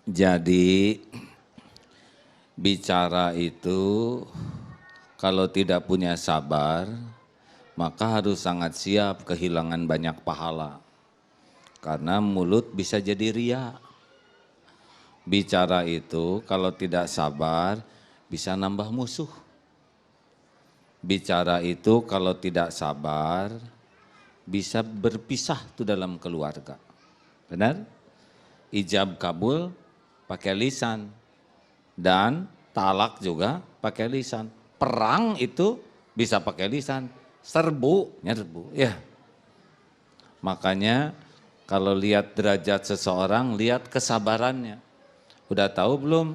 Jadi bicara itu kalau tidak punya sabar, maka harus sangat siap kehilangan banyak pahala. Karena mulut bisa jadi ria. Bicara itu kalau tidak sabar bisa nambah musuh. Bicara itu kalau tidak sabar bisa berpisah tuh dalam keluarga. Benar? Ijab kabul pakai lisan dan talak juga pakai lisan. Perang itu bisa pakai lisan, serbu, nyerbu. Ya. Makanya kalau lihat derajat seseorang, lihat kesabarannya. Udah tahu belum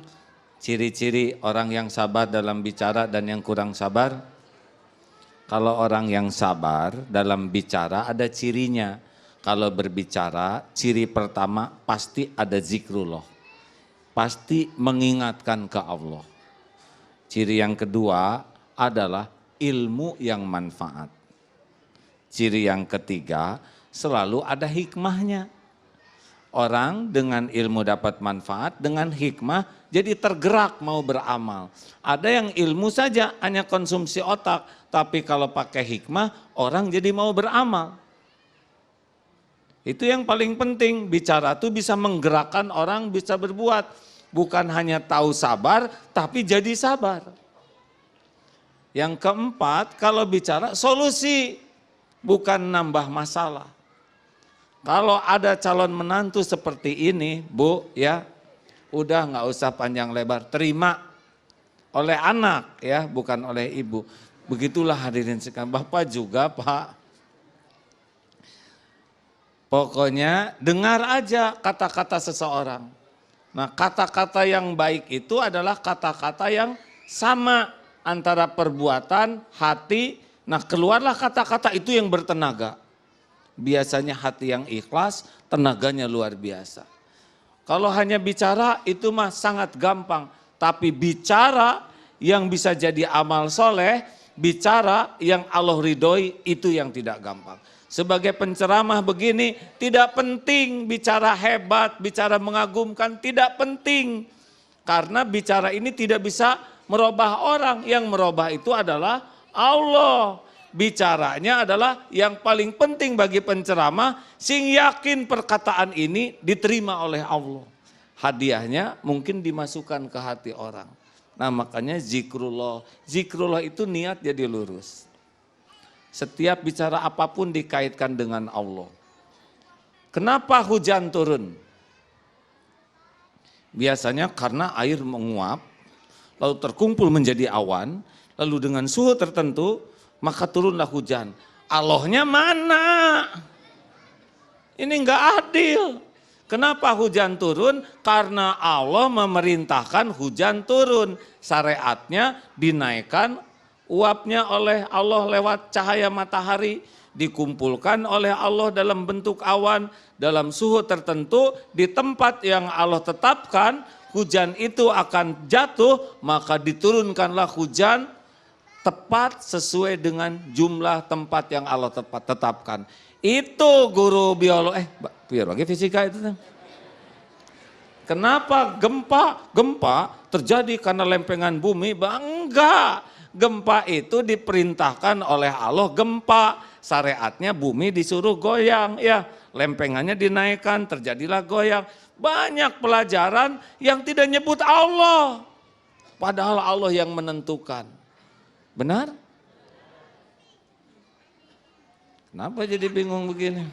ciri-ciri orang yang sabar dalam bicara dan yang kurang sabar? Kalau orang yang sabar dalam bicara ada cirinya. Kalau berbicara, ciri pertama pasti ada zikrullah. Pasti mengingatkan ke Allah. Ciri yang kedua adalah ilmu yang manfaat. Ciri yang ketiga selalu ada hikmahnya. Orang dengan ilmu dapat manfaat, dengan hikmah jadi tergerak mau beramal. Ada yang ilmu saja hanya konsumsi otak, tapi kalau pakai hikmah orang jadi mau beramal. Itu yang paling penting, bicara itu bisa menggerakkan orang bisa berbuat. Bukan hanya tahu sabar, tapi jadi sabar. Yang keempat, kalau bicara solusi, bukan nambah masalah. Kalau ada calon menantu seperti ini, Bu, ya, udah nggak usah panjang lebar, terima oleh anak, ya, bukan oleh ibu. Begitulah hadirin sekalian, Bapak juga, Pak. Pokoknya dengar aja kata-kata seseorang. Nah, kata-kata yang baik itu adalah kata-kata yang sama antara perbuatan, hati. Nah, keluarlah kata-kata itu yang bertenaga. Biasanya hati yang ikhlas, tenaganya luar biasa. Kalau hanya bicara itu mah sangat gampang. Tapi bicara yang bisa jadi amal soleh, bicara yang Allah ridhoi itu yang tidak gampang. Sebagai penceramah begini tidak penting bicara hebat, bicara mengagumkan, tidak penting. Karena bicara ini tidak bisa merubah orang, yang merubah itu adalah Allah. Bicaranya adalah yang paling penting bagi penceramah, sing yakin perkataan ini diterima oleh Allah. Hadiahnya mungkin dimasukkan ke hati orang. Nah makanya zikrullah, zikrullah itu niat jadi lurus. Setiap bicara apapun dikaitkan dengan Allah. Kenapa hujan turun? Biasanya karena air menguap, lalu terkumpul menjadi awan, lalu dengan suhu tertentu, maka turunlah hujan. Allahnya mana? Ini enggak adil. Kenapa hujan turun? Karena Allah memerintahkan hujan turun. Syariatnya dinaikkan uapnya oleh Allah lewat cahaya matahari, dikumpulkan oleh Allah dalam bentuk awan, dalam suhu tertentu, di tempat yang Allah tetapkan, hujan itu akan jatuh, maka diturunkanlah hujan tepat sesuai dengan jumlah tempat yang Allah tetapkan. Itu guru biologi fisika itu. Kenapa gempa terjadi karena lempengan bumi? Enggak. Gempa itu diperintahkan oleh Allah, gempa. Syariatnya bumi disuruh goyang, ya. Lempengannya dinaikkan, terjadilah goyang. Banyak pelajaran yang tidak nyebut Allah. Padahal Allah yang menentukan. Benar? Kenapa jadi bingung begini?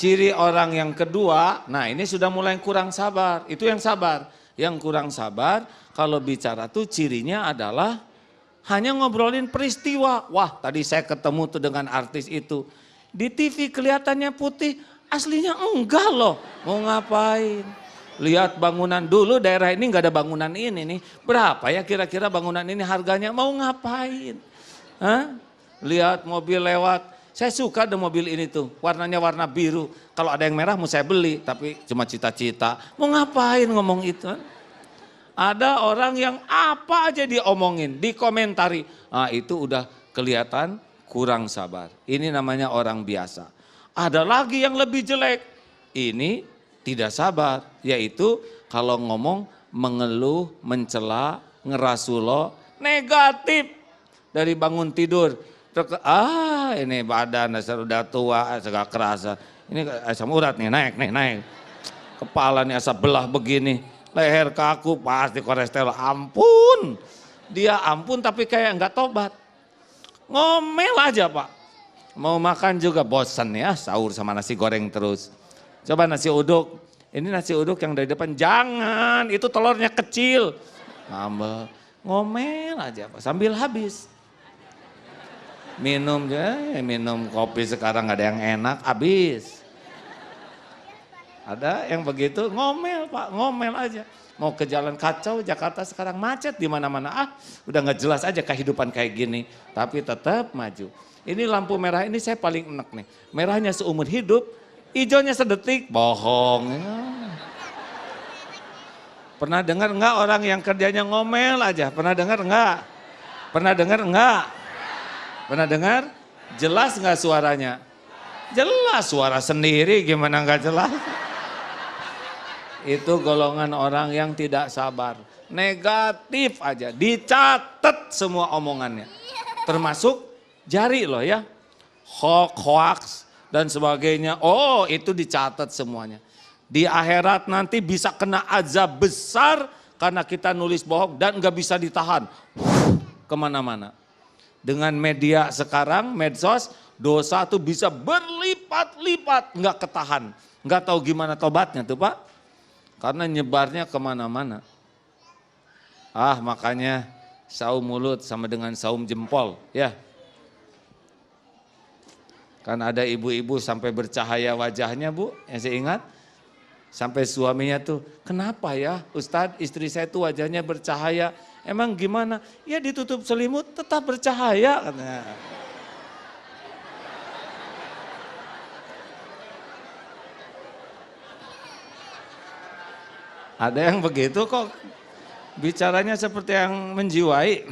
Ciri orang yang kedua, nah ini sudah mulai kurang sabar. Itu yang sabar. Yang kurang sabar, kalau bicara tuh cirinya adalah hanya ngobrolin peristiwa. Wah tadi saya ketemu tuh dengan artis itu. Di TV kelihatannya putih, aslinya enggak loh. Mau ngapain? Lihat bangunan dulu, daerah ini enggak ada bangunan ini nih. Berapa ya kira-kira bangunan ini harganya? Mau ngapain? Hah? Lihat mobil lewat. Saya suka ada mobil ini tuh, warnanya warna biru. Kalau ada yang merah mau saya beli, tapi cuma cita-cita. Mau ngapain ngomong itu? Ada orang yang apa aja diomongin, dikomentari. Nah itu udah kelihatan kurang sabar. Ini namanya orang biasa. Ada lagi yang lebih jelek. Ini tidak sabar, yaitu kalau ngomong mengeluh, mencela, ngerasulo, negatif dari bangun tidur. Ini badan dasar udah tua, segala kerasa. Ini asam urat nih naik. Kepala nih asap belah begini, leher kaku pasti kolesterol. Ampun, dia ampun tapi kayak nggak tobat. Ngomel aja Pak. Mau makan juga bosan ya, sahur sama nasi goreng terus. Coba nasi uduk, ini nasi uduk yang dari depan, jangan, itu telurnya kecil. Ngambek, ngomel aja Pak, sambil habis. Minum kopi sekarang ada yang enak, habis. Ada yang begitu, ngomel Pak, ngomel aja. Mau ke jalan kacau, Jakarta sekarang macet di mana-mana. Udah nggak jelas aja kehidupan kayak gini, tapi tetap maju. Ini lampu merah ini saya paling enak nih. Merahnya seumur hidup, hijaunya sedetik, bohong. Pernah dengar enggak orang yang kerjanya ngomel aja? Pernah dengar enggak? Pernah dengar enggak? Pernah dengar? Jelas enggak suaranya? Jelas, suara sendiri gimana enggak jelas? Itu golongan orang yang tidak sabar. Negatif aja, dicatat semua omongannya. Termasuk jari loh ya, hoax dan sebagainya. Oh itu dicatat semuanya. Di akhirat nanti bisa kena azab besar karena kita nulis bohong dan nggak bisa ditahan. Kemana-mana. Dengan media sekarang, medsos, dosa tuh bisa berlipat-lipat, nggak ketahan. Nggak tahu gimana tobatnya tuh Pak. Karena nyebarnya kemana-mana. Makanya saum mulut sama dengan saum jempol ya. Kan ada ibu-ibu sampai bercahaya wajahnya Bu, yang saya ingat. Sampai suaminya tuh, kenapa ya Ustadz istri saya tuh wajahnya bercahaya. Emang gimana? Ya ditutup selimut tetap bercahaya katanya. Ada yang begitu kok bicaranya seperti yang menjiwai.